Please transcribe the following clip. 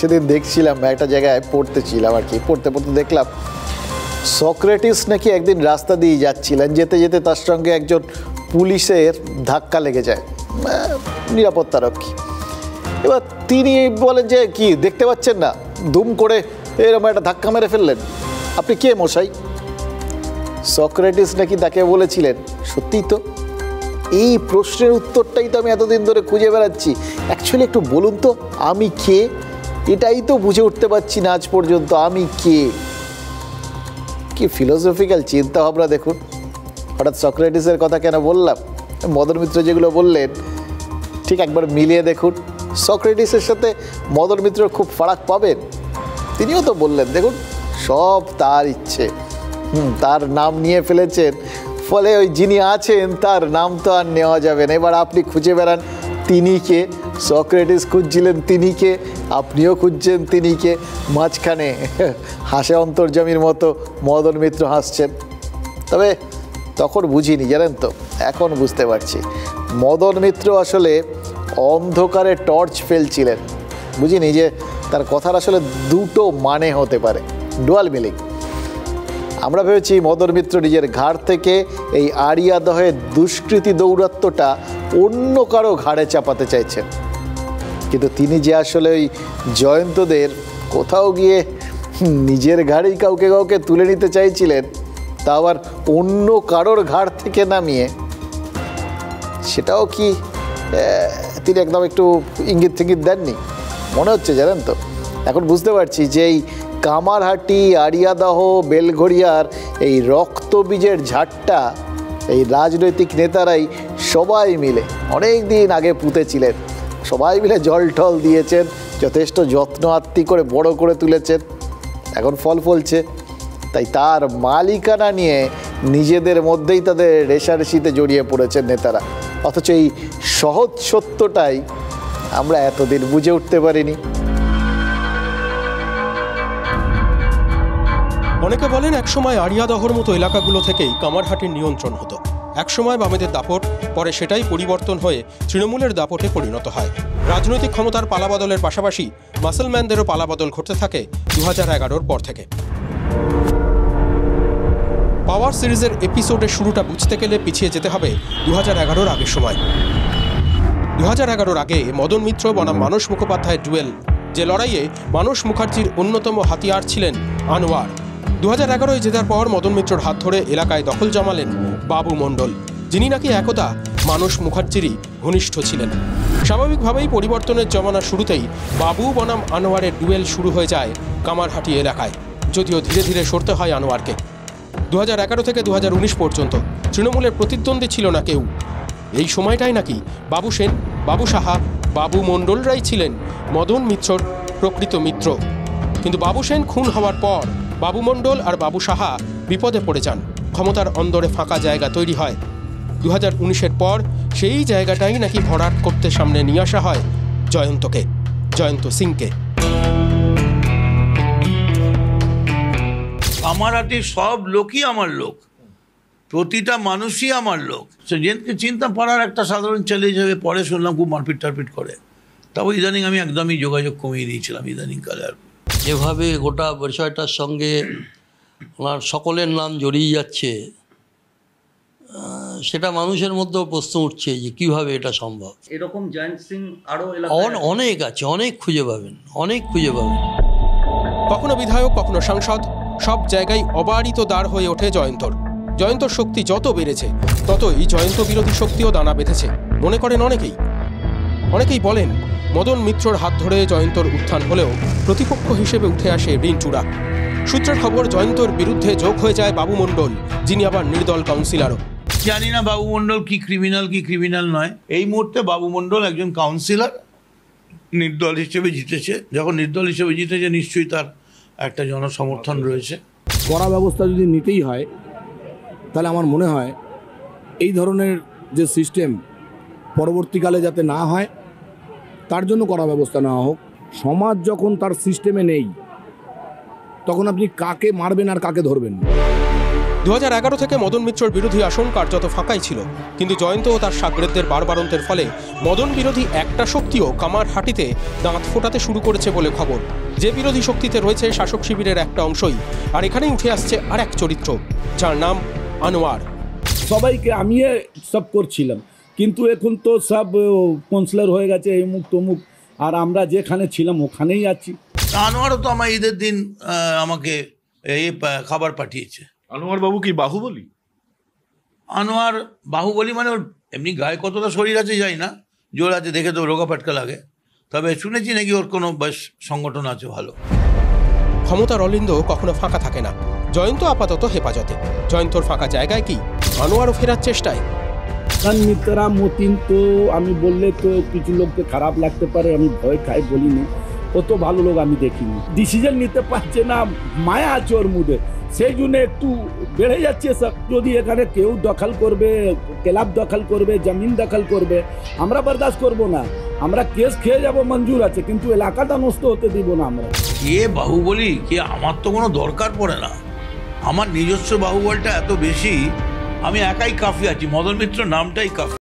সেদিন দেখছিলাম একটা জায়গায় পড়তেছিলাম আর কি, পড়তে পড়তে দেখলাম সক্রেটিস নাকি একদিন রাস্তা দিয়ে যাচ্ছিলেন, যেতে যেতে তার সঙ্গে একজন পুলিশের ধাক্কা লেগে যায়, নিরাপত্তারক্ষী। এবার তিনি বলেন যে কি দেখতে পাচ্ছেন না, দুম করে এরকম একটা ধাক্কা মেরে ফেললেন, আপনি কে মশাই? সক্রেটিস নাকি তাকে বলেছিলেন, সত্যিই তো, এই প্রশ্নের উত্তরটাই তো আমি এতদিন ধরে খুঁজে বেড়াচ্ছি, অ্যাকচুয়ালি একটু বলুন তো আমি কে, এটাই তো বুঝে উঠতে পারছি না আজ পর্যন্ত, আমি কে। কি ফিলোসফিক্যাল চিন্তা ভাবনা দেখুন। হঠাৎ সক্রেটিসের কথা কেন বললাম, মদন মিত্র যেগুলো বললেন ঠিক একবার মিলিয়ে দেখুন। সক্রেটিসের সাথে মদন মিত্র খুব ফারাক পাবেন। তিনিও তো বললেন দেখুন সব তার ইচ্ছে, তার নাম নিয়ে ফেলেছেন, ফলে ওই যিনি আছেন তার নাম তো আর নেওয়া যাবে না। এবার আপনি খুঁজে বেড়ান তিনি কে, সক্রেটিস খুঁজছিলেন তিনি কে, আপনিও খুঁজছেন তিনি কে, মাঝখানে হাসে অন্তর্যামীর মতো মদন মিত্র হাসছেন। তবে তখন বুঝিনি জানেন তো, এখন বুঝতে পারছি মদন মিত্র আসলে অন্ধকারে টর্চ ফেলছিলেন। বুঝিনি যে তার কথার আসলে দুটো মানে হতে পারে, ডুয়াল মিনিং। আমরা ভেবেছি মদন মিত্র নিজের ঘাড় থেকে এই আড়িয়াদহের দুষ্কৃতি দৌরাত্ম্যটা অন্য কারো ঘাড়ে চাপাতে চাইছেন, কিন্তু তিনি যে আসলে ওই জয়ন্তদের কোথাও গিয়ে নিজের ঘাড়েই কাউকে কাউকে তুলে নিতে চাইছিলেন, তা আবার অন্য কারোর ঘাড় থেকে নামিয়ে, সেটাও কি তিনি একদম একটু ইঙ্গিত ফিঙ্গিত দেননি মনে হচ্ছে জানেন তো। এখন বুঝতে পারছি যে এই কামারহাটি, আড়িয়াদহ, বেলঘড়িয়ার এই রক্তবীজের ঝাড়টা এই রাজনৈতিক নেতারাই সবাই মিলে অনেক দিন আগে পুঁতেছিলেন, সবাই মিলে জল টল দিয়েছেন, যথেষ্ট যত্ন আত্তি করে বড় করে তুলেছেন, এখন ফল ফলছে। তাই তার মালিকানা নিয়ে নিজেদের মধ্যেই তাদের রেষারেষিতে জড়িয়ে পড়েছেন নেতারা, অথচ এই সহজ সত্যটাই আমরা এতদিন বুঝে উঠতে পারিনি। অনেকে বলেন একসময় আড়িয়াদহর মতো এলাকাগুলো থেকেই কামারহাটির নিয়ন্ত্রণ হতো। একসময় বামেদের দাপট, পরে সেটাই পরিবর্তন হয়ে তৃণমূলের দাপটে পরিণত হয়। রাজনৈতিক ক্ষমতার পালাবদলের পাশাপাশি মাসলম্যানদেরও পালাবদল ঘটতে থাকে 2011-র পর থেকে। পাওয়ার সিরিজের এপিসোডের শুরুটা বুঝতে গেলে পিছিয়ে যেতে হবে 2011-র আগের সময়। 2011-র আগে মদন মিত্র বনাম মানস মুখোপাধ্যায়ের ডুয়েল, যে লড়াইয়ে মানস মুখার্জির অন্যতম হাতিয়ার ছিলেন আনোয়ার। 2011-য় জেতার পর মদন মিত্রর হাত ধরে এলাকায় দখল জমালেন বাবু মণ্ডল, যিনি নাকি একদা মানস মুখার্জিরই ঘনিষ্ঠ ছিলেন। স্বাভাবিকভাবেই পরিবর্তনের জমানার শুরুতেই বাবু বনাম আনোয়ারের ডুয়েল শুরু হয়ে যায় কামারহাটি এলাকায়, যদিও ধীরে ধীরে সরতে হয় আনোয়ারকে। 2011 থেকে 2019 পর্যন্ত তৃণমূলের প্রতিদ্বন্দ্বী ছিল না কেউ। এই সময়টাই নাকি বাবু সেন, বাবু সাহা, বাবু মণ্ডলরাই ছিলেন মদন মিত্রর প্রকৃত মিত্র। কিন্তু বাবু সেন খুন হওয়ার পর বাবু মণ্ডল আর বাবু সাহা বিপদে পড়ে যান, ক্ষমতার অন্দরে ফাঁকা জায়গা তৈরি হয়। 2019-এর পর সেই জায়গাটাই নাকি ভরাট করতে সামনে নিয়ে আসা হয় জয়ন্তকে, জয়ন্ত সিংকে। কামারহাটির সব লোকই আমার লোক, প্রতিটা মানুষই আমার লোক। সে চিন্তা পাড়ার একটা সাধারণ ছেলে হিসেবে পরে শুনলাম খুব মারপিট টারপিট করে, তবে ইদানিং আমি একদমই যোগাযোগ কমিয়ে দিয়েছিলাম ইদানিংকালে। আর যেভাবে গোটা বিষয়টার সঙ্গে ওনার সকলের নাম জড়িয়ে যাচ্ছে, সেটা মানুষের মধ্যেও প্রশ্ন উঠছে যে কীভাবে এটা সম্ভব। এরকম জয়ন্ত সিং আরও অনেক আছে, অনেক খুঁজে পাবেন, অনেক খুঁজে পাবেন। কখনো বিধায়ক, কখনো সাংসদ, সব জায়গায় অবারিত দাঁড় হয়ে ওঠে জয়ন্তর। জয়ন্তর শক্তি যত বেড়েছে ততই জয়ন্ত বিরোধী শক্তিও দানা বেঁধেছে মনে করেন অনেকেই। অনেকেই বলেন মদন মিত্রর হাত ধরে জয়ন্তর উত্থান হলেও প্রতিপক্ষ হিসেবে উঠে আসে রিন্টুরা। সূত্রের খবর জয়ন্তর বিরুদ্ধে যোগ হয়ে যায় বাবু মণ্ডল, যিনি আবার নির্দল কাউন্সিলরও। জানি না বাবু মণ্ডল কি ক্রিমিনাল নয়। এই মুহূর্তে বাবু মণ্ডল একজন কাউন্সিলর, নির্দল হিসেবে জিতেছে। যখন নির্দল হিসেবে জিতেছে নিশ্চয়ই তার একটা জনসমর্থন রয়েছে। কড়া ব্যবস্থা যদি নিতেই হয় তাহলে আমার মনে হয় এই ধরনের যে সিস্টেম পরবর্তীকালে যাতে না হয় তার জন্য কড়া ব্যবস্থা নেওয়া হোক। সমাজ যখন তার সিস্টেমে নেই তখন আপনি কাকে মারবেন আর কাকে ধরবেন। 2011 থেকে মদন মিত্রর বিরোধী আসন কার্যত ফাঁকাই ছিল, কিন্তু জয়ন্ত ও তার সাগরেদদের বাড়বাড়ন্তের ফলে মদন বিরোধী একটা শক্তিও কামারহাটিতে দাঁত ফোটাতে শুরু করেছে বলে খবর। যে বিরোধী শক্তিতে রয়েছে শাসক শিবিরের একটা অংশই, আর এখানেই উঠে আসছে আর এক চরিত্র, যার নাম আনোয়ার। সবাইকে আমি সব করছিলাম, কিন্তু এখন তো সব কাউন্সিলর হয়ে গেছে, এমুক তমুক, আর আমরা যেখানে ছিলাম ওখানেই আছি। আনোয়ারও তো আমার ঈদের দিন আমাকে এই খাবার পাঠিয়েছে। আনোয়ার বাবু কি বাহুবলী? আনোয়ার বাহুবলী মানে ওর এমনি গায়ে কতটা শরীর আছে যাই না, জোর আছে দেখে তো রোগা পাটকা লাগে, তবে শুনেছি নাকি ওর কোনো বেশ সংগঠন আছে ভালো। ক্ষমতার অলিন্দ কখনো ফাঁকা থাকে না। জয়ন্ত আপাতত হেফাজতে, জয়ন্তর ফাঁকা জায়গায় কি আনোয়ারও ফেরার চেষ্টায়। মিত্রা মতিন তো আমি বললে তো কিছু লোককে খারাপ লাগতে পারে, আমি ভয় খাই বলিনি, অত ভালো লোক আমি দেখিনি। ডিসিশন নিতে পারছে না, মায়া আছে ওর মধ্যে, সেই জন্য একটু বেড়ে যাচ্ছে সব। যদি এখানে কেউ দখল করবে, ক্লাব দখল করবে, জমিন দখল করবে, আমরা বরদাস্ত করব না। আমরা কেস খেয়ে যাব, মঞ্জুর আছে, কিন্তু এলাকাটা নষ্ট হতে দিব না আমরা। কে বাহুবলী কে আমার তো কোনো দরকার পড়ে না, আমার নিজস্ব বাহুবলটা এত বেশি, আমি একাই কাফি আছি, মদন মিত্র নামটাই কাফি।